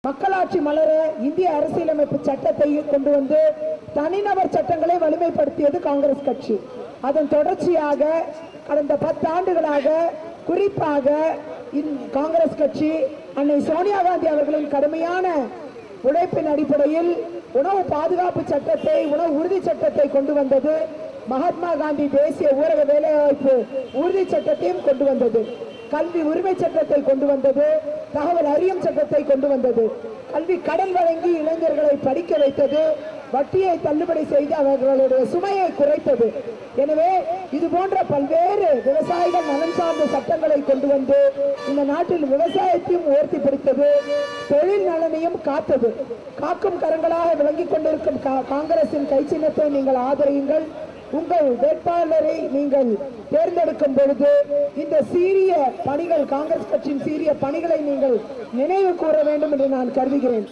மக்களாட்சி மலர இந்திய அரசியலமைப்பு சட்டத்தை கொண்டு வந்து தனிநபர் சட்டங்களை வலிமைப்படுத்தியது காங்கிரஸ் கட்சி. அதன் தொடர்ச்சியாக கடந்த 10 ஆண்டுகளாக குறிப்பாக காங்கிரஸ் கட்சி அன்னை சோனியா காந்தி அவர்களின் கடுமையான உழைப்பின் அடிப்படையில் உணவு பாதுகாப்பு சட்டத்தை, உணவு உறுதி சட்டத்தை கொண்டு வந்தது. மகாத்மா காந்தி தேசிய ஊரக வேலைவாய்ப்பு உறுதி சட்டத்தையும் கொண்டு வந்தது. கல்வி உரிமை சட்டத்தை கொண்டு வந்தது. தகவல் அறியும் சட்டத்தை கொண்டு வந்தது. கல்வி கடன் வழங்கி இளைஞர்களை படிக்க வைத்தது. வட்டியை தள்ளுபடி செய்து அவர்களுடைய சுமையை குறைத்தது. எனவே இது போன்ற பல்வேறு விவசாயிகள் நலன் சார்ந்த சட்டங்களை கொண்டு வந்து இந்த நாட்டில் விவசாயத்தையும் உயர்த்தி பிடித்தது. தொழில் நலனையும் காத்தது. காக்கும் கரங்களாக விளங்கிக் கொண்டிருக்கும் காங்கிரசின் கை சின்னத்தை நீங்கள் ஆதரியுங்கள். உங்கள் வேட்பாளரை நீங்கள் தேர்ந்தெடுக்கும் பொழுது இந்த சீரிய பணிகள், காங்கிரஸ் கட்சியின் சீரிய பணிகளை நீங்கள் நினைவு கூற வேண்டும் என்று நான் கருதுகிறேன்.